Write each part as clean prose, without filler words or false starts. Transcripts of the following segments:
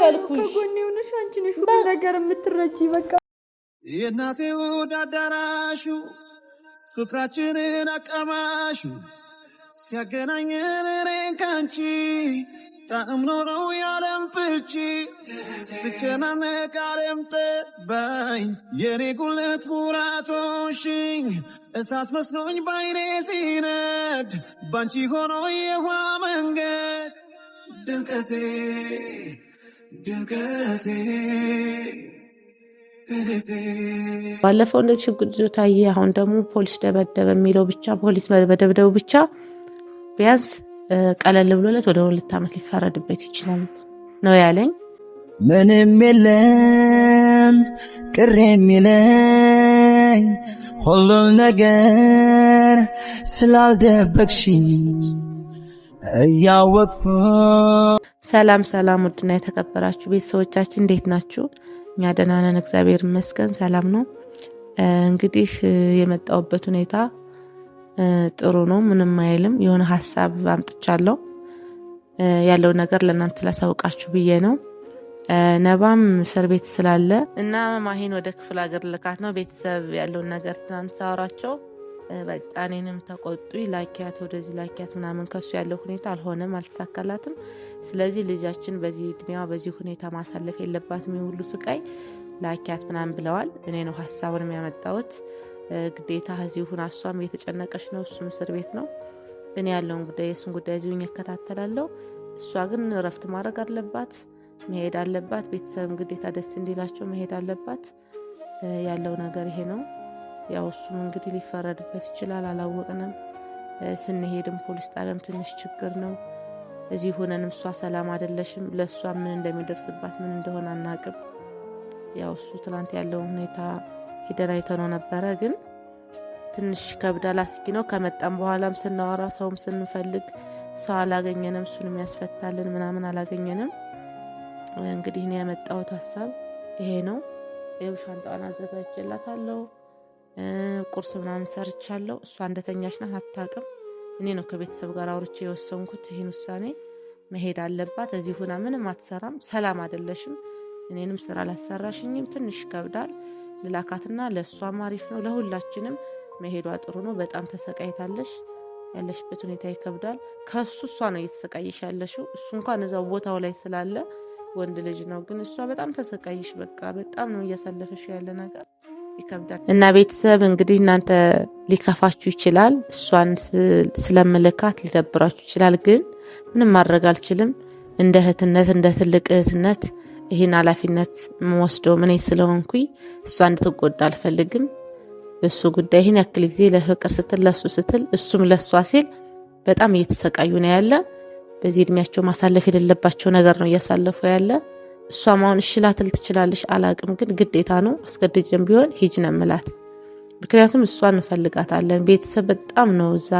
ያልኩሽ ከጎኔ ሆነሽ አንቺ ነሽ ሁሉ ነገር የምትረጂ። በቃ የእናቴ ውድ አዳራሹ ፍቅራችንን አቀማሹ ሲያገናኘን እኔን ካንቺ ጣዕም ኖረው ያለም ፍቺ ስጨናነቅ ዓለም ጠባኝ የኔ ጉልት ሙራቶሽኝ እሳት መስሎኝ ባይኔ ሲነድ ባንቺ ሆኖ የውሃ መንገድ ድምቀቴ ድምቀቴ ባለፈው እንደዚህ ሽጉጥ ይዞ ታየ። አሁን ደግሞ ፖሊስ ደበደበ የሚለው ብቻ ፖሊስ በደብደቡ ብቻ ቢያንስ ቀለል ብሎለት ወደ 2 ዓመት ሊፈረድበት ይችላል ነው ያለኝ። ምንም የለም ቅር የሚለኝ ሁሉም ነገር ስላልደበቅሽኝ እያወቅኩ። ሰላም ሰላም፣ ውድና የተከበራችሁ ቤተሰቦቻችን እንዴት ናችሁ? እኛ ደህና ነን፣ እግዚአብሔር ይመስገን ሰላም ነው። እንግዲህ የመጣውበት ሁኔታ ጥሩ ነው፣ ምንም አይልም። የሆነ ሀሳብ አምጥቻለሁ ያለው ነገር ለእናንተ ላሳውቃችሁ ብዬ ነው። ነባም እስር ቤት ስላለ እና ማሂን ወደ ክፍለ ሀገር ልካት ነው። ቤተሰብ ያለውን ነገር ትናንት ሳወራቸው በቃ እኔንም ተቆጡኝ። ላኪያት ወደዚህ ላኪያት ምናምን፣ ከሱ ያለው ሁኔታ አልሆነም፣ አልተሳካላትም። ስለዚህ ልጃችን በዚህ እድሜዋ በዚህ ሁኔታ ማሳለፍ የለባትም፣ የሁሉ ስቃይ ላኪያት ምናምን ብለዋል። እኔ ነው ሀሳቡን የሚያመጣውት። ግዴታ እዚሁ ሁና እሷም የተጨነቀች ነው፣ እሱም እስር ቤት ነው። ግን ያለውን ጉዳይ የእሱን ጉዳይ እዚሁ እከታተላለሁ። እሷ ግን እረፍት ማድረግ አለባት፣ መሄድ አለባት። ቤተሰብም ግዴታ ደስ እንዲላቸው መሄድ አለባት። ያለው ነገር ይሄ ነው። ያው እሱም እንግዲህ ሊፈረድበት ይችላል፣ አላወቅንም። ስንሄድም ፖሊስ ጣቢያም ትንሽ ችግር ነው። እዚህ ሆነንም እሷ ሰላም አይደለሽም፣ ለእሷ ምን እንደሚደርስባት ምን እንደሆነ አናቅም። ያው እሱ ትላንት ያለውን ሁኔታ ሄደን አይተነው ነበረ። ግን ትንሽ ከብዳል፣ አስጊ ነው። ከመጣም በኋላም ስናወራ ሰውም ስንፈልግ ሰው አላገኘንም፣ እሱን የሚያስፈታልን ምናምን አላገኘንም። እንግዲህ እኔ ያመጣሁት ሀሳብ ይሄ ነው። ይኸው ሻንጣዋን አዘጋጅላታለሁ፣ ቁርስ ምናምን ሰርቻለሁ። እሷ እንደተኛች ናት፣ አታውቅም። እኔ ነው ከቤተሰብ ጋር አውርቼ የወሰንኩት ይህን ውሳኔ። መሄድ አለባት። እዚህ ሁና ምንም አትሰራም፣ ሰላም አይደለሽም፣ እኔንም ስራ ላሰራሽኝም። ትንሽ ከብዳል። ልላካትና ለእሷም አሪፍ ነው፣ ለሁላችንም መሄዷ ጥሩ ነው። በጣም ተሰቃይታለሽ፣ ያለሽበት ሁኔታ ይከብዳል። ከሱ እሷ ነው እየተሰቃየሽ ያለሽው። እሱ እንኳን እዛው ቦታው ላይ ስላለ ወንድ ልጅ ነው፣ ግን እሷ በጣም ተሰቃይሽ። በቃ በጣም ነው እያሳለፈሽ ያለ ነገር ይከብዳል። እና ቤተሰብ እንግዲህ እናንተ ሊከፋችሁ ይችላል፣ እሷን ስለምልካት ሊደብራችሁ ይችላል። ግን ምንም ማድረግ አልችልም። እንደ እህትነት እንደ ትልቅ እህትነት ይህን ኃላፊነት የምወስደው እኔ ስለሆንኩኝ እሷ እንድትጎዳ አልፈልግም። በሱ ጉዳይ ይህን ያክል ጊዜ ለፍቅር ስትል ለሱ ስትል እሱም ለሷ ሲል በጣም እየተሰቃዩ ነው ያለ። በዚህ እድሜያቸው ማሳለፍ የሌለባቸው ነገር ነው እያሳለፉ ያለ። እሷም አሁን እሺ ላትል ትችላለሽ፣ አላቅም። ግን ግዴታ ነው፣ አስገድጀም ቢሆን ሂጅ ነው የምላት። ምክንያቱም እሷን እንፈልጋታለን። ቤተሰብ በጣም ነው እዛ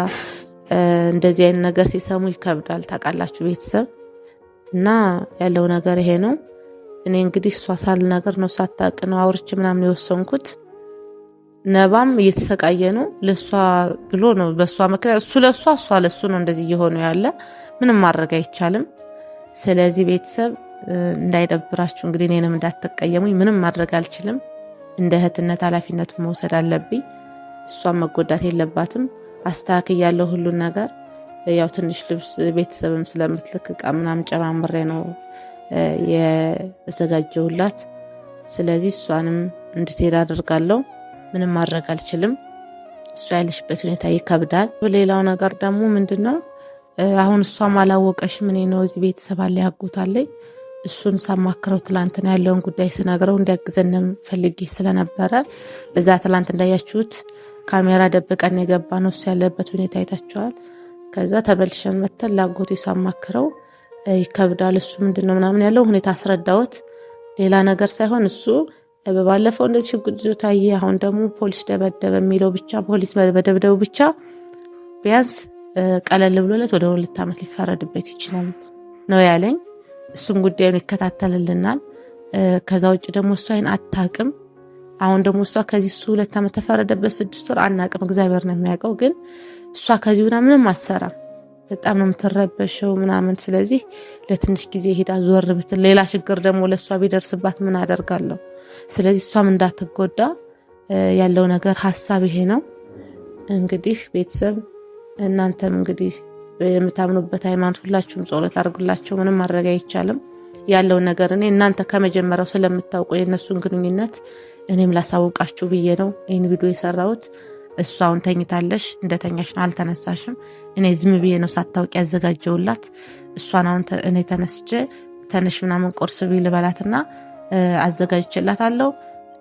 እንደዚህ አይነት ነገር ሲሰሙ ይከብዳል፣ ታውቃላችሁ ቤተሰብ። እና ያለው ነገር ይሄ ነው። እኔ እንግዲህ እሷ ሳል ነገር ነው ሳታውቅ ነው አውርቼ ምናምን የወሰንኩት። ነባም እየተሰቃየ ነው፣ ለሷ ብሎ ነው፣ በሷ ምክንያት እሱ ለሷ እሷ ለሱ ነው እንደዚህ እየሆኑ ያለ። ምንም ማድረግ አይቻልም። ስለዚህ ቤተሰብ እንዳይደብራችሁ እንግዲህ እኔንም እንዳትቀየሙኝ። ምንም ማድረግ አልችልም። እንደ እህትነት ኃላፊነቱን መውሰድ አለብኝ። እሷም መጎዳት የለባትም። አስተካክያለሁ ሁሉን ነገር። ያው ትንሽ ልብስ ቤተሰብም ስለምትልክ እቃ ምናምን ጨማምሬ ነው የዘጋጀውላት። ስለዚህ እሷንም እንድትሄድ አደርጋለሁ። ምንም ማድረግ አልችልም። እሷ ያለሽበት ሁኔታ ይከብዳል። ሌላው ነገር ደግሞ ምንድነው አሁን እሷም አላወቀሽም። እኔ ነው እዚህ ቤተሰብ አለ ያጎታለኝ። እሱን ሳማክረው ትላንትና ያለውን ጉዳይ ስነግረው እንዲያግዘንም ፈልጌ ስለነበረ እዛ ትላንት እንዳያችሁት ካሜራ ደብቀን የገባ ነው። እሱ ያለበት ሁኔታ አይታችኋል። ከዛ ተመልሸን መተን ላጎቴ ሳማክረው ይከብዳል፣ እሱ ምንድነው ምናምን ያለው ሁኔታ አስረዳሁት። ሌላ ነገር ሳይሆን እሱ በባለፈው እንደዚህ ሽጉጥ ይዞ ታየ። አሁን ደግሞ ፖሊስ ደበደበ የሚለው ብቻ ፖሊስ በደብደቡ ብቻ ቢያንስ ቀለል ብሎለት ወደ 2 ዓመት ሊፈረድበት ይችላል ነው ያለኝ። እሱም ጉዳዩን ይከታተልልናል። ከዛ ውጭ ደግሞ እሷ አይን አታቅም። አሁን ደግሞ እሷ ከዚህ እሱ 2 ዓመት ተፈረደበት 6 ወር አናቅም፣ እግዚአብሔር ነው የሚያውቀው። ግን እሷ ከዚህ ምንም አሰራም። በጣም ነው የምትረበሸው ምናምን። ስለዚህ ለትንሽ ጊዜ ሄዳ ዞር ብትል ሌላ ችግር ደግሞ ለሷ ቢደርስባት ምን አደርጋለሁ? ስለዚህ እሷም እንዳትጎዳ ያለው ነገር ሐሳብ ይሄ ነው። እንግዲህ ቤተሰብ እናንተም እንግዲህ የምታምኑበት ሃይማኖት ሁላችሁም ጸሎት አድርጉላቸው። ምንም ማድረግ አይቻልም። ያለው ነገር እኔ እናንተ ከመጀመሪያው ስለምታውቁ የነሱን ግንኙነት እኔም ላሳውቃችሁ ብዬ ነው ይሄን ቪዲዮ የሰራሁት። እሷውን ተኝታለሽ፣ እንደተኛሽ ነው፣ አልተነሳሽም። እኔ ዝም ብዬ ነው ሳታውቂ ያዘጋጀውላት። እሷን አሁን እኔ ተነስቼ ተነሽ ምናምን ቁርስ ቢል በላትና አዘጋጅቼላታለሁ።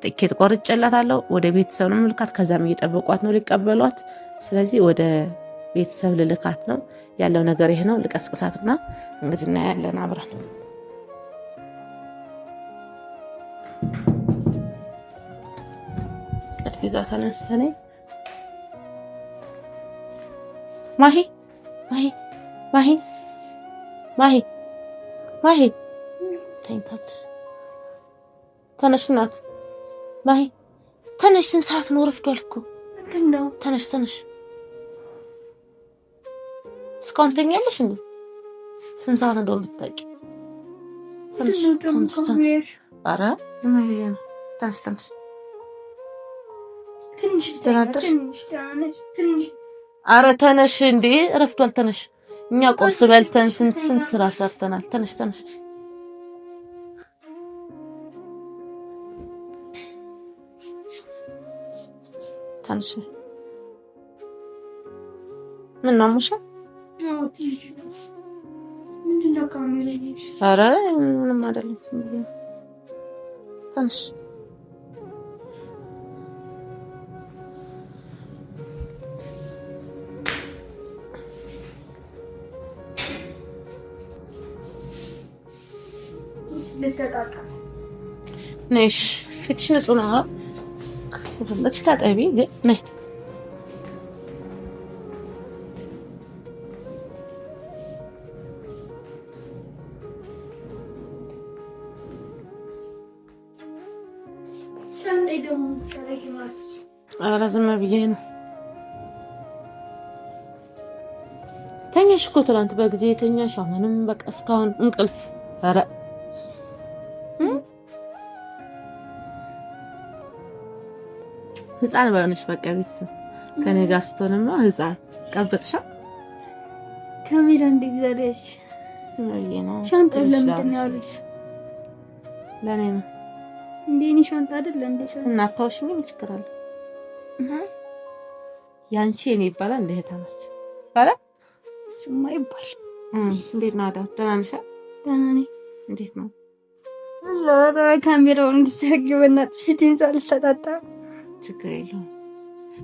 ትኬት ቆርጬላታለሁ። ወደ ቤተሰብ ነው ልካት። ከዛም እየጠበቋት ነው ሊቀበሏት። ስለዚህ ወደ ቤተሰብ ልልካት ነው ያለው ነገር ይሄ ነው። ልቀስቅሳትና እንግዲህ እናያለን አብረን። ቀጥፍ ይዟታል መሰለኝ። ማሂ ማሂ ማሂ ማሂ ማሂ ተኝታለች። ተነሽ እናት ማሂ ተነሽ። ስንት ሰዓት ነው? ረፍዷል እኮ። ምንድን ነው? ተነሽ ተነሽ። እስካሁን ተኛለሽ እንዴ? ስንት ሰዓት እንደው የምታውቂ? ተነሽ ተነሽ። ኧረ ዝም ብዬ ነው። ተነሽ ተነሽ። ኧረ ተነሽ እንዴ! ረፍዷል። ተነሽ። እኛ ቁርስ በልተን ስንት ስራ ሰርተናል። ተነሽ ተነሽ። ተነሽ። ምን ነው ሙሻ? ኧረ ምንም አይደለም። ተነሽ። ነሽ ፊትሽ ንጹህ ነው። ለክሽ ታጠቢ ግን ነይ። ኧረ ዝም ብዬ ነው። ተኛሽ እኮ ትናንት በጊዜ የተኛሽ። አሁንም በቃ እስካሁን እንቅልፍ። ኧረ ህፃን ባይሆንሽ በቃ ቤተሰብ ከኔ ጋር ስትሆንማ ህፃን ቀበጥሻ። ካሜራ እንዴት ዘሬሽ? ስማዬ ነው። ሻንጣ ለምንድን ነው ያሉሽ? ለኔ ነው እንዴ? እኔ ሻንጣ አይደል እንዴ? ሻንጣ እና ታውሽኝ ምን ችግር አለ? ያንቺ እኔ ይባላል እንደ እህታማች ባላ ስማ ይባል። እንዴት ነው አዳር? ደህና ነሽ? ደህና ነኝ። እንዴት ነው? አላህ ካሜራውን እንድትዘጊ በእናትሽ ፊቴን ሳልተጣጣ። ችግር የለውም።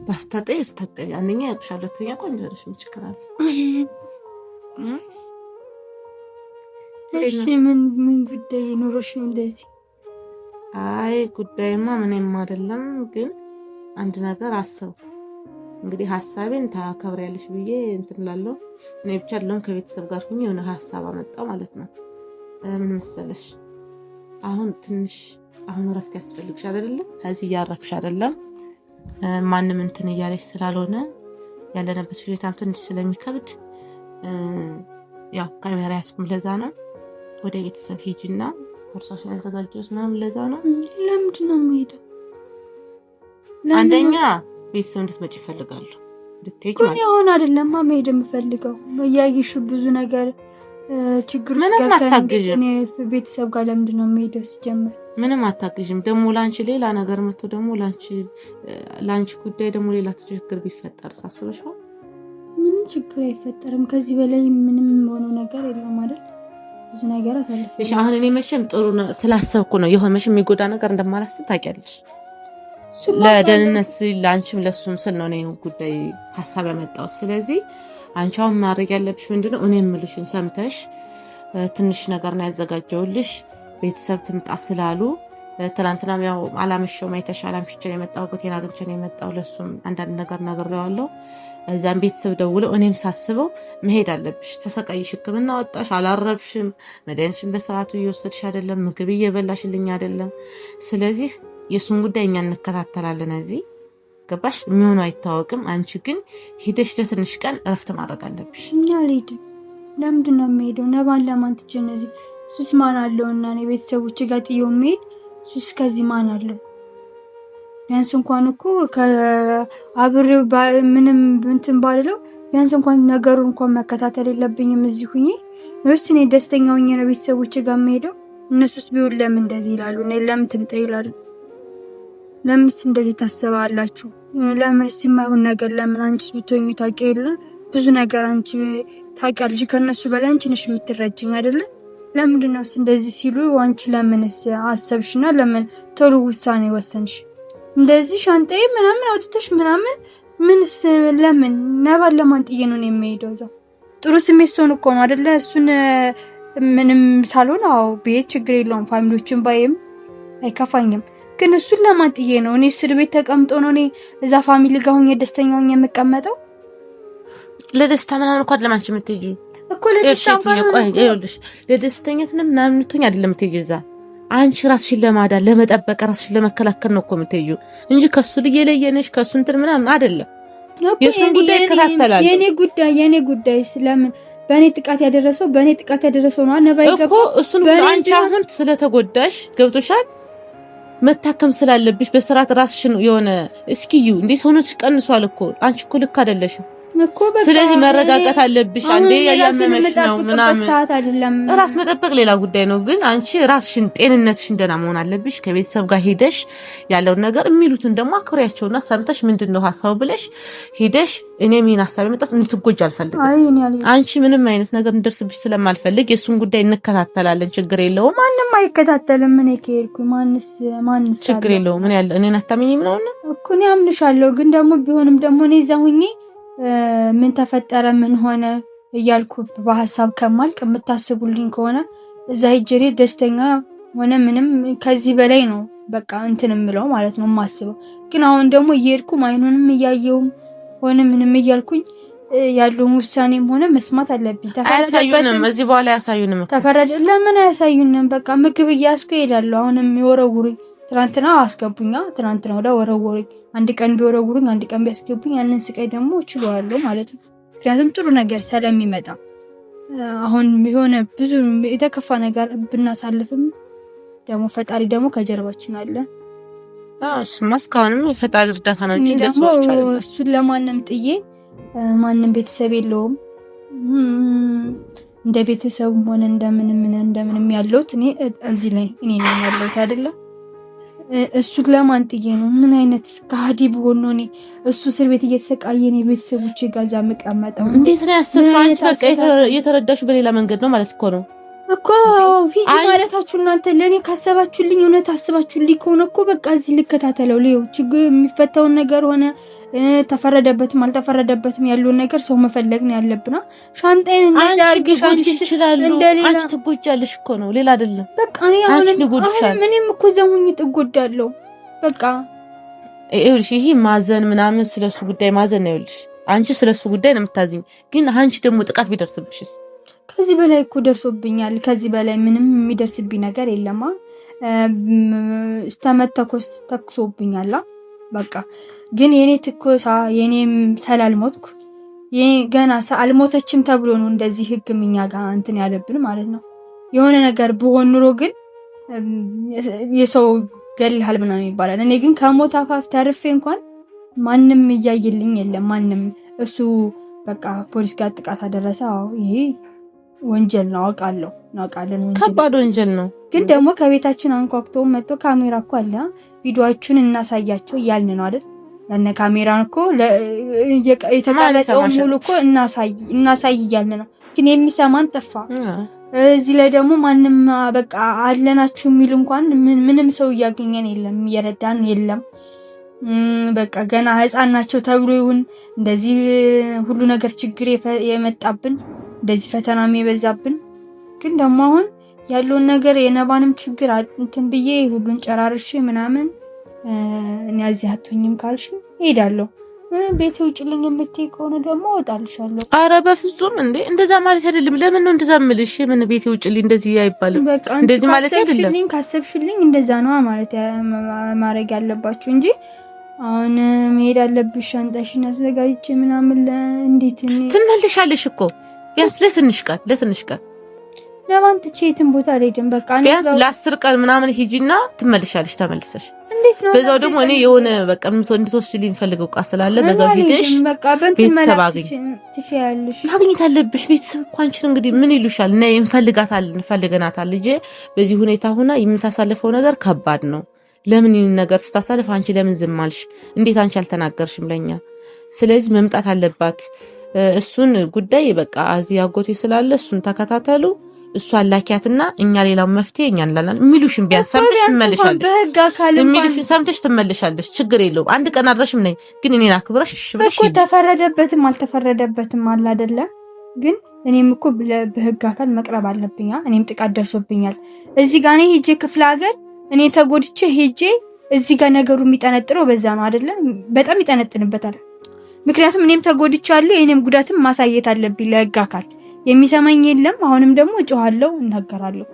ባስታጠይ ስታጠይ አንደኛ ያብሻል፣ ሁለተኛ ቆንጆ ነሽ። ምን ችግር አለ? እሺ ምን ጉዳይ ኖሮሽ ነው እንደዚህ? አይ ጉዳይማ ምንም አይደለም፣ ግን አንድ ነገር አሰብኩ። እንግዲህ ሐሳቤን ታከብሪያለሽ ብዬ እንትን እላለሁ። እኔ ብቻ አይደለም ከቤተሰብ ጋር ሆኜ የሆነ ሐሳብ አመጣው ማለት ነው። ምን መሰለሽ፣ አሁን ትንሽ እረፍት ያስፈልግሻል አይደለም? ከዚህ እያረፍሽ አይደለም፣ ማንም እንትን እያለሽ ስላልሆነ ያለንበት ሁኔታም ትንሽ ስለሚከብድ ያው ካሜራ ያስቁም። ለዛ ነው ወደ ቤተሰብ ሂጂና ቦርሳሽን ያዘጋጀሁት ምናምን። ለዛ ነው። ለምንድን ነው የምሄደው? አንደኛ ቤተሰብ እንድትመጪ ይፈልጋሉ። እንድትሄጂ ማለት ነው። አሁን አይደለም መሄድ የምፈልገው። ያየሽ ብዙ ነገር ችግር ውስጥ ገብተን ቤተሰብ ጋር ለምንድን ነው የምሄደው? ሲጀምር ምንም አታግዥም። ደግሞ ላንቺ ሌላ ነገር መጥቶ ደግሞ ላንቺ ጉዳይ ደግሞ ሌላ ችግር ቢፈጠር ሳስበሽው? ምንም ችግር አይፈጠርም። ከዚህ በላይ ምንም የሆነው ነገር የለም አይደል? ብዙ ነገር አሳልፈ። እሺ አሁን እኔ መቼም ጥሩ ነው ስላሰብኩ ነው። የሆነ መቼም የሚጎዳ ነገር እንደማላስብ ታውቂያለሽ። ለደህንነት ለአንቺም ለሱም ስል ነው እኔ ጉዳይ ሀሳብ ያመጣሁት። ስለዚህ አንቺ አሁን ማድረግ ያለብሽ ምንድነው? እኔ የምልሽን ሰምተሽ ትንሽ ነገር ነው ያዘጋጀውልሽ። ቤተሰብ ትምጣ ስላሉ ትናንትናም ያው አላመሸውም፣ አይተሻል። አምሽቼ ነው የመጣሁት፣ ሆቴል አግኝቼ ነው የመጣሁት። ለሱም አንዳንድ ነገር ነግሬዋለሁ። እዛም ቤተሰብ ደውለው እኔም ሳስበው መሄድ አለብሽ። ተሰቃይሽ፣ ሕክምና ወጣሽ፣ አላረብሽም፣ መድኃኒትሽን በሰዓቱ እየወሰድሽ አይደለም፣ ምግብ እየበላሽልኝ አይደለም። ስለዚህ የሱን ጉዳይ እኛ እንከታተላለን እዚህ። ገባሽ? የሚሆነው አይታወቅም። አንቺ ግን ሄደሽ ለትንሽ ቀን እረፍት ማድረግ አለብሽ። እኛ አልሄድም። ለምንድን ነው የምሄደው? ነባን ለማን ትቼ እነዚህ እሱስ ማን አለውና እኔ ቤተሰቦቼ ጋር ጥዬው የምሄድ እሱስ ከዚህ ማን አለው? ቢያንስ እንኳን እኮ ከአብሬው ምንም እንትን ባልለው ቢያንስ እንኳን ነገሩን እንኳን መከታተል የለብኝም እዚህ ሁኜ ወይስ እኔ ደስተኛ ሆኜ ነው ቤተሰቦቼ ጋር የምሄደው? እነሱስ ቢሆን ለምን እንደዚህ ይላሉ? እኔ ለምን ትምጣ ይላሉ? ለምንስ እንደዚህ ታስባላችሁ? ለምንስ የማይሆን ነገር ለምን አንቺስ ብትሆኚ ታውቂ የለ ብዙ ነገር አንቺ ታውቂያለሽ። ከነሱ በላይ አንቺ ነሽ የምትረጅኝ አይደለ? ለምንድን ነው እንደዚህ ሲሉ አንቺ ለምንስ አሰብሽና ለምን ቶሎ ውሳኔ ወሰንሽ? እንደዚህ ሻንጣዬ ምናምን አውጥተሽ ምናምን ምንስ ለምን ነባን ለማን ጥዬ ነው የሚሄደው? እዛ ጥሩ ስሜት ሰውን እኮ ነው አይደለ? እሱን ምንም ሳልሆን አዎ ቤት ችግር የለውም ፋሚሊዎችን ባይም አይከፋኝም። ግን እሱን ለማን ጥዬ ነው እኔ እስር ቤት ተቀምጦ ነው እኔ እዛ ፋሚሊ ጋር ሆኜ ደስተኛ ሆኜ የምቀመጠው? ለደስታ ምናምን እንኳን ለማንቺ የምትሄጂው እኮ ለደስተኛት ምናምን ምትሆኝ አይደለም የምትሄጂው እዛ አንቺ ራስሽን ለማዳን ለመጠበቅ ራስሽን ለመከላከል ነው እኮ የምትሄጂው እንጂ ከሱ ልየለየነሽ ከሱ እንትን ምናምን አይደለም። የሱን ጉዳይ ይከታተላል። የኔ ጉዳይ ስለምን በእኔ ጥቃት ያደረሰው ነው አነባይ እኮ እሱን አንቺ አሁን ስለተጎዳሽ ገብቶሻል። መታከም ስላለብሽ በስርዓት ራስሽን የሆነ እስኪዩ እንዴ ሰውነትሽ ቀንሷል እኮ አንቺ እኮ ልክ አይደለሽም። ስለዚህ መረጋጋት አለብሽ። አንዴ ያያመመሽ ነው ምናምን ራስ መጠበቅ ሌላ ጉዳይ ነው። ግን አንቺ ራስሽን ጤንነትሽን ደህና መሆን አለብሽ። ከቤተሰብ ጋር ሄደሽ ያለውን ነገር የሚሉትን ደግሞ አክብሪያቸውና ሰምተሽ ምንድነው ሐሳቡ ብለሽ ሄደሽ እኔ ምን ሐሳብ የመጣት እንትጎጅ አልፈልግም። አንቺ ምንም አይነት ነገር እንደርስብሽ ስለማልፈልግ የሱን ጉዳይ እንከታተላለን። ችግር የለውም። ማንንም አይከታተልም። ምን ከሄድኩ ማንስ ችግር የለውም። ምን ያለ እኔን አታምኚም ነው እኮ እኔ አምንሻለሁ። ግን ደግሞ ቢሆንም ደግሞ እኔ እዛ ሆኜ ምን ተፈጠረ ምን ሆነ እያልኩ በሐሳብ ከማልቅ የምታስቡልኝ ከሆነ እዛ ሂጅሬ ደስተኛ ሆነ ምንም ከዚህ በላይ ነው በቃ እንትን የምለው ማለት ነው የማስበው። ግን አሁን ደግሞ እየሄድኩ አይኑንም እያየውም ሆነ ምንም እያልኩኝ ያለውን ውሳኔም ሆነ መስማት አለብኝ። አያሳዩንም፣ እዚህ በኋላ አያሳዩንም። ተፈረደ ለምን አያሳዩንም? በቃ ምግብ እያስኩ እሄዳለሁ። አሁንም ይወረውሩኝ። ትናንትና አስገቡኛ፣ ትናንትና ወደ ወረውሩኝ። አንድ ቀን ቢወረውሩኝ አንድ ቀን ቢያስገቡኝ ያንን ስቃይ ደግሞ እችለዋለሁ ማለት ነው። ምክንያቱም ጥሩ ነገር ስለሚመጣ አሁን የሆነ ብዙ የተከፋ ነገር ብናሳልፍም ደግሞ ፈጣሪ ደግሞ ከጀርባችን አለ። እስካሁንም የፈጣሪ እርዳታ ነው እንጂ ደስዋች አይደለም። እሱን ለማንም ጥዬ ማንም ቤተሰብ የለውም። እንደ ቤተሰብም ሆነ እንደምንም ያለውት እኔ እዚህ ላይ እኔ ነኝ ያለውት አይደለም። እሱ ለማን ጥዬ ነው? ምን አይነት ከሃዲ ብሆን ነው እኔ እሱ እስር ቤት እየተሰቃየ ነው ቤተሰቦቼ ጋር እዛ መቀመጠው? እንዴት ነው ያሰብሽው አንቺ? በቃ የተረዳሽው በሌላ መንገድ ነው ማለት እኮ ነው እኮ ሂጂ ማለታችሁ እናንተ ለኔ ካሰባችሁልኝ እውነት አስባችሁልኝ ከሆነ እኮ በቃ እዚህ ልከታተለው ሌው ችግር የሚፈታውን ነገር ሆነ ተፈረደበትም አልተፈረደበትም ያለውን ነገር ሰው መፈለግ ነው ያለብና ሻንጣዬን እንደዛ አርግሽ አንቺ ይችላል አንቺ ትጎጃለሽ እኮ ነው ሌላ አይደለም። በቃ እኔ አሁን ምንም እኮ ዘሙኝ ትጎዳለሁ። በቃ ይኸውልሽ ይሄ ማዘን ምናምን ስለሱ ጉዳይ ማዘን ነው። ይኸውልሽ አንቺ ስለሱ ጉዳይ ነው የምታዝኝ፣ ግን አንቺ ደግሞ ጥቃት ቢደርስብሽስ? ከዚህ በላይ እኮ ደርሶብኛል። ከዚህ በላይ ምንም የሚደርስብኝ ነገር የለማ። ተመተኮስ ተኩሶብኛል። በቃ ግን የኔ ትኮሳ የኔም ሰላልሞትኩ ገና አልሞተችም ተብሎ ነው እንደዚህ ህግምኛ ጋር እንትን ያለብን ማለት ነው። የሆነ ነገር ብሆን ኑሮ ግን የሰው ገልሃል ምናምን ይባላል። እኔ ግን ከሞት አፋፍ ተርፌ እንኳን ማንም እያየልኝ የለም። ማንም እሱ በቃ ፖሊስ ጋር ጥቃት አደረሰ። ይሄ ወንጀል ነው አውቃለሁ። ወንጀል ከባድ ወንጀል ነው። ግን ደግሞ ከቤታችን አንኳኩቶ መጥቶ ካሜራ እኮ አለ ቪዲዮአችሁን እናሳያቸው እያልን ነው አይደል? ያነ ካሜራ እኮ የተቀረጸው ሙሉ እኮ እናሳይ እያልን ነው። ግን የሚሰማን ጠፋ። እዚህ ላይ ደግሞ ማንም በቃ አለናችሁ የሚል እንኳን ምንም ሰው እያገኘን የለም፣ እየረዳን የለም። በቃ ገና ህፃን ናቸው ተብሎ ይሁን እንደዚህ ሁሉ ነገር ችግር የመጣብን እንደዚህ ፈተናም የበዛብን። ግን ደግሞ አሁን ያለውን ነገር የነባንም ችግር እንትን ብዬ ሁሉን ጨራርሼ ምናምን እኔ እዚህ አትሆኝም ካልሽ እሄዳለሁ። ቤቴ ውጭልኝ የምትይ ከሆነ ደግሞ እወጣልሻለሁ። አረ በፍጹም እንዴ እንደዛ ማለት አይደለም። ለምን ነው እንደዛ ምልሽ? ምን ቤቴ ውጭልኝ እንደዚህ አይባልም። እንደዚህ ማለት አይደለም። ካሰብሽልኝ እንደዛ ነው ማለት ማድረግ ያለባችሁ እንጂ አሁን መሄድ አለብሽ። ሻንጣሽን አዘጋጅቼ ምናምን እንዴት ትመለሻለሽ እኮ ቢያንስ ለትንሽ ቀን ነባን ትቼትም ቦታ አልሄድም። በቃ ቢያንስ ለ10 ቀን ምናምን ሂጂና ትመለሻለሽ። ተመልሰሽ እንዴት ነው በዛው ደግሞ እኔ የሆነ በቃ እንድትወስጂልኝ ፈልገው ቃ ስላለ በዛው ሂደሽ ቤተሰብ ትችያለሽ ማግኘት አለብሽ። ቤተሰብ እኮ አንቺን እንግዲህ ምን ይሉሻል? እና እንፈልገናታል ልጄ በዚህ ሁኔታ ሆና የምታሳልፈው ነገር ከባድ ነው። ለምን ይሄን ነገር ስታሳልፍ አንቺ ለምን ዝም አልሽ? እንዴት አንቺ አልተናገርሽም ለኛ? ስለዚህ መምጣት አለባት። እሱን ጉዳይ በቃ እዚህ አጎቴ ስላለ እሱን ተከታተሉ። እሱ አላኪያትና እኛ ሌላው መፍትሄ እኛ እንላለን። ሚሉሽን ቢያንስ ሰምተሽ ትመለሻለሽ። በህግ አካል ሚሉሽን ሰምተሽ ትመለሻለሽ። ችግር የለውም። አንድ ቀን አድረሽም ነኝ ግን እኔን አክብረሽ እሺ ብለሽ እኮ ተፈረደበትም አልተፈረደበትም አለ አይደለ? ግን እኔም እኮ በህግ አካል መቅረብ አለብኝ። እኔም ጥቃት ደርሶብኛል። እዚህ ጋር እኔ ሄጄ ክፍለ ሀገር እኔ ተጎድቼ ሄጄ እዚህ ጋር ነገሩ የሚጠነጥረው በዛ ነው አይደለ? በጣም ይጠነጥንበታል። ምክንያቱም እኔም ተጎድቻለሁ። የኔም ጉዳትም ማሳየት አለብኝ ለህግ አካል። የሚሰማኝ የለም። አሁንም ደግሞ እጮሃለሁ፣ እናገራለሁ።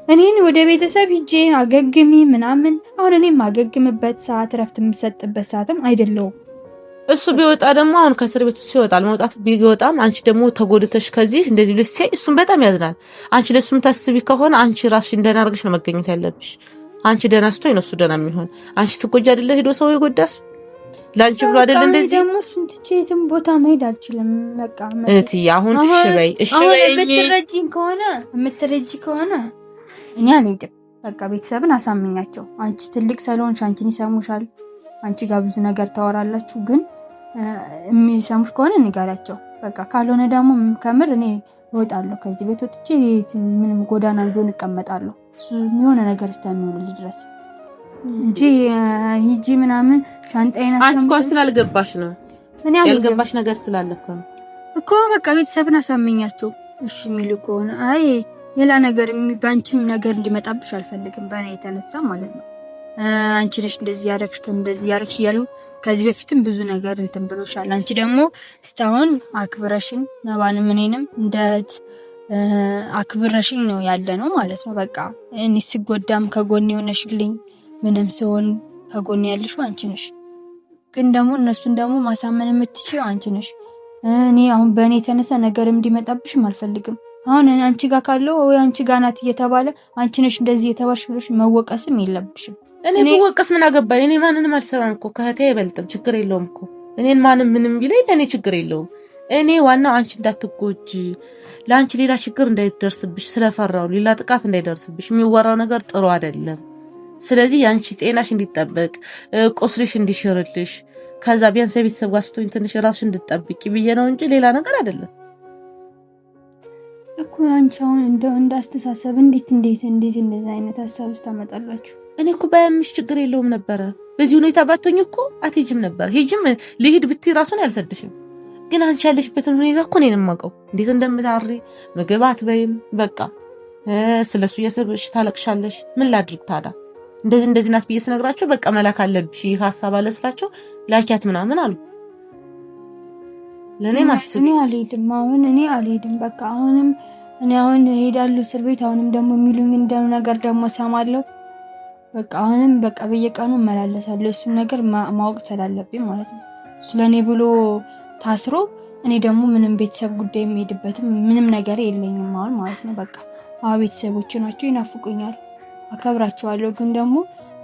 እኔን ወደ ቤተሰብ ሂጄ አገግሚ ምናምን። አሁን እኔ ማገግምበት ሰዓት ረፍት የምሰጥበት ሰዓትም አይደለውም። እሱ ቢወጣ ደግሞ አሁን ከእስር ቤት እሱ ይወጣል። መውጣት ቢወጣም አንቺ ደግሞ ተጎድተሽ ከዚህ እንደዚህ ብለሽ ሲያይ እሱም በጣም ያዝናል። አንቺ ለሱ የምታስቢ ከሆነ አንቺ ራስሽ ደህና አድርገሽ ነው መገኘት ያለብሽ። አንቺ ደህና ስትሆኝ ነው እሱ ደህና የሚሆን። አንቺ ትጎጂ አይደለ? ሄዶ ሰው ይጎዳስ ላንቺ ብሎ አይደለ? እንደዚህ ደግሞ እሱን ትቼ የትም ቦታ መሄድ አልችልም። በቃ እህትዬ አሁን እሺ በይ የምትረጂ ከሆነ እኔ አልሄድም። በቃ ቤተሰብን አሳምኛቸው። አንቺ ትልቅ ስለሆንሽ አንቺን ይሰሙሻል። አንቺ ጋር ብዙ ነገር ታወራላችሁ። ግን የሚሰሙሽ ከሆነ ንገራቸው። በቃ ካልሆነ ደግሞ ከምር እኔ እወጣለሁ ከዚህ ቤት። ወጥቼ ምንም ጎዳና ቢሆን እቀመጣለሁ። እሱ የሆነ ነገር እስከሚሆንልኝ ድረስ እንጂ ሂጂ ምናምን ሻንጣዬን አንቺ ስላልገባሽ ነው። እኔ ያልገባሽ ነገር ስላለ እኮ በቃ ቤተሰብን አሳመኛቸው። እሺ የሚሉ ከሆነ አይ ሌላ ነገር ባንቺም ነገር እንዲመጣብሽ አልፈልግም። በእኔ የተነሳ ማለት ነው። አንቺ ነሽ እንደዚህ ያረግሽ እያሉ ከዚህ በፊትም ብዙ ነገር እንትን ብሎሻል። አንቺ ደግሞ እስካሁን አክብረሽኝ ነባንም እኔንም እንደት አክብረሽኝ ነው ያለ ነው ማለት ነው። በቃ እኔ ስጎዳም ከጎን የሆነሽልኝ ምንም ሲሆን ከጎን ያለሽ አንቺ ነሽ። ግን ደግሞ እነሱን ደግሞ ማሳመን የምትችይው አንቺ ነሽ። እኔ አሁን በእኔ የተነሳ ነገር እንዲመጣብሽም አልፈልግም። አሁን አንቺ ጋር ካለው ወይ አንቺ ጋር ናት እየተባለ አንቺ ነሽ እንደዚህ የተባልሽ ብለሽ መወቀስም የለብሽም። እኔ በወቀስ ምን አገባኝ? እኔ ማንንም አልሰማም እኮ ከእህቴ አይበልጥም። ችግር የለውም እኮ እኔን ማንም ምንም ቢለኝ ለእኔ ችግር የለውም። እኔ ዋናው አንቺ እንዳትጎጂ፣ ለአንቺ ሌላ ችግር እንዳይደርስብሽ ስለፈራው ሌላ ጥቃት እንዳይደርስብሽ። የሚወራው ነገር ጥሩ አይደለም። ስለዚህ ያንቺ ጤናሽ እንዲጠበቅ ቁስልሽ እንዲሽርልሽ ከዛ ቢያንስ ቤተሰብ ጋር ስትሆኝ ትንሽ ራስሽ እንድትጠብቂ ብዬ ነው እንጂ ሌላ ነገር አይደለም እኮ። አንቺ አሁን እንዳስተሳሰብ እንዴት እንደዛ አይነት ሐሳብ ታመጣላችሁ? እኔ እኮ ባያምሽ ችግር የለውም ነበረ። በዚህ ሁኔታ ባትሆኝ እኮ አትሄጂም ነበር። ሄጂም ልሂድ ብትይ ራሱን ያልሰድሽም። ግን አንቺ ያለሽበትን ሁኔታ እኮ እኔን የማውቀው እንዴት እንደምታሪ ምግብ አትበይም። በቃ ስለሱ እያሰብሽ ታለቅሻለሽ። ምን ላድርግ ታዲያ? እንደዚህ ናት ብዬ ስነግራቸው በቃ መላክ አለብሽ ይህ ሐሳብ አለ ስላቸው ላኪያት ምናምን አሉ። ለኔ ማስብ እኔ አልሄድም። በቃ አሁን ሄዳለሁ እስር ቤት። አሁንም ደግሞ የሚሉኝ እንደው ነገር ደግሞ ሰማለሁ። በቃ አሁንም በቃ በየቀኑ እመላለሳለሁ። እሱን ነገር ማወቅ ስላለብኝ ማለት ነው። ስለኔ ብሎ ታስሮ እኔ ደግሞ ምንም ቤተሰብ ጉዳይ የሚሄድበትም ምንም ነገር የለኝም አሁን ማለት ነው። በቃ ቤተሰቦች ናቸው፣ ይናፍቁኛል፣ አከብራቸዋለሁ። ግን ደግሞ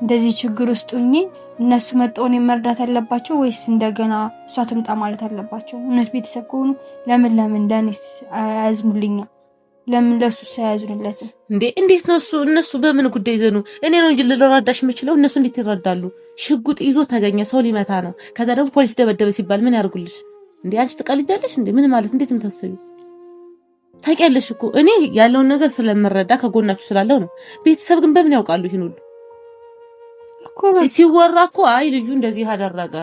እንደዚህ ችግር ውስጥ ሆኜ እነሱ መጣውን መርዳት አለባቸው ወይስ እንደገና እሷ ትምጣ ማለት አለባቸው? እነሱ ቤተሰብ ከሆኑ ለምን እንደኔስ አያዝኑልኛ? ለምን ለሱ ሳያዝኑለትም እንዴ? እንዴት ነው እነሱ በምን ጉዳይ ዘኑ? እኔ ነው እንጂ ልረዳሽ የምችለው፣ እነሱ እንዴት ይረዳሉ? ሽጉጥ ይዞ ተገኘ፣ ሰው ሊመታ ነው። ከዛ ደግሞ ፖሊስ ደበደበ ሲባል ምን ያርጉልሽ እንዴ? አንቺ ትቀልጃለሽ እንዴ? ምን ማለት እንዴት የምታስቢ? ታውቂያለሽ እኮ እኔ ያለውን ነገር ስለምረዳ ከጎናችሁ ስላለው ነው። ቤተሰብ ግን በምን ያውቃሉ ይሄን ሁሉ? ሲወራ እኮ አይ ልጁ እንደዚህ አደረገ፣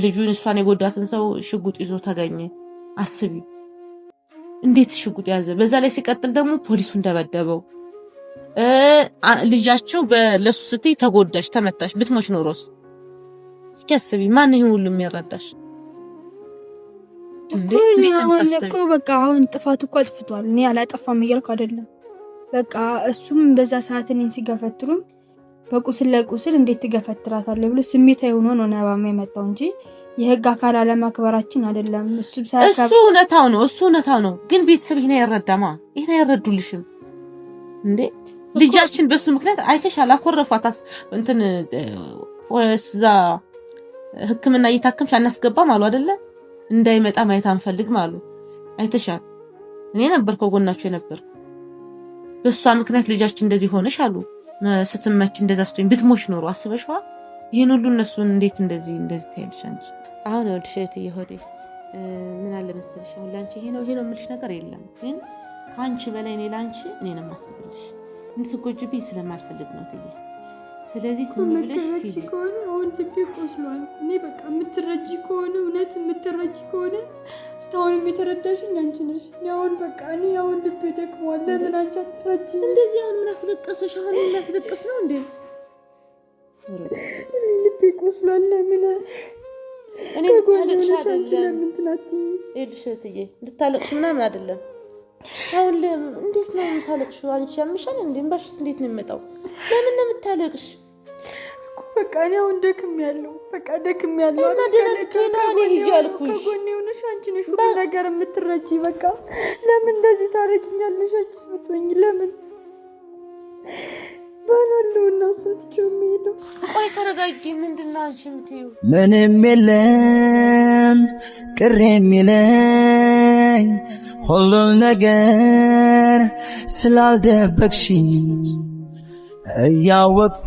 ልጁን እሷን የጎዳትን ሰው ሽጉጥ ይዞ ተገኘ። አስቢ እንዴት ሽጉጥ ያዘ? በዛ ላይ ሲቀጥል ደግሞ ፖሊሱ እንደበደበው ልጃቸው ለሱ ስትይ ተጎዳሽ፣ ተመታሽ። ብትሞች ኖሮስ እስኪ አስቢ። ማን ይሄን ሁሉ የሚረዳሽ? እኮ በቃ አሁን ጥፋት እኮ አጥፍቷል። እኔ አላጠፋም እያልኩ አይደለም። በቃ እሱም በዛ ሰዓት እኔን ሲገፈትሩም በቁስል ለቁስል እንዴት ትገፈትራታለህ ብሎ ስሜታዊ ሆኖ ነው ነባም የመጣው እንጂ የህግ አካል አለማክበራችን አይደለም። እሱ እውነታው ነው። ግን ቤተሰብ ይሄን አይረዳማ። ይሄን አይረዱልሽም እንዴ? ልጃችን በሱ ምክንያት አይተሻል። አኮረፋታስ እንትን ወስዛ ህክምና እየታከምሽ አናስገባም አሉ አይደለ? እንዳይመጣ ማየት አንፈልግም አሉ። አይተሻል። እኔ ነበርኩ ጎናችሁ የነበርኩ። በሷ ምክንያት ልጃችን እንደዚህ ሆነሽ አሉ። ስትመች እንደዛ ስትሆኝ ብትሞሽ ኖሮ አስበሽዋ? ይሄን ሁሉ እነሱን እንዴት እንደዚህ ታያለሽ አንቺ? አሁን ወድሽ እህትዬ ሆዴ ምን አለ መሰለሽ፣ አሁን ላንቺ ይሄ ነው የምልሽ ነገር የለም። ግን ካንቺ በላይ እኔ ላንቺ ነው የማስብልሽ። እንድትጎጂብኝ ስለማልፈልግ ነው ትዬ። ስለዚህ ስም ብለሽ ሂጂ ከሆነ አሁን ልቤ ቆስሏል። እኔ በቃ የምትረጂ ከሆነ እውነት የምትረጂ ከሆነ እስካሁን የተረዳሽኝ አንቺ ነሽ። አሁን በቃ እኔ አሁን ልቤ ደክሟል። ለምን አንቺ አትረጂ? እንደዚህ አሁን ምን አስለቀሰሽ? አሁን ምን አስለቀስ ነው እንዴ? እኔ ልቤ ቆስሏል። ለምን እኔ ታለቅሽ አይደለም? ለምን ትናትኝ እልሽ እትዬ እንድታለቅሽ ምናምን አይደለም። አሁን እንዴት ነው የምታለቅሽ? አንቺ ያምሻል እንዴ? እንባሽስ እንዴት ነው የሚመጣው? ለምን ነው የምታለቅሽ? በቃ እኔ አሁን ደክሜያለሁ። በቃ ደክሜያለሁ። እና ደረከና እኔ ሂጂ አልኩሽ። ከጎኔ ሆነሽ አንቺ ነሽ ሁሉ ነገር የምትረጂ። በቃ ለምን እንደዚህ ታረጊኛለሽ? አንቺስ ብትሆኚ ለምን ባናለው እና ስንት ቸምሄደው? ቆይ ተረጋጊ። ምንድነው አንቺ የምትይው? ምንም የለም ቅር የሚለኝ ሁሉም ነገር ስላልደበቅሽኝ እያወቅኩ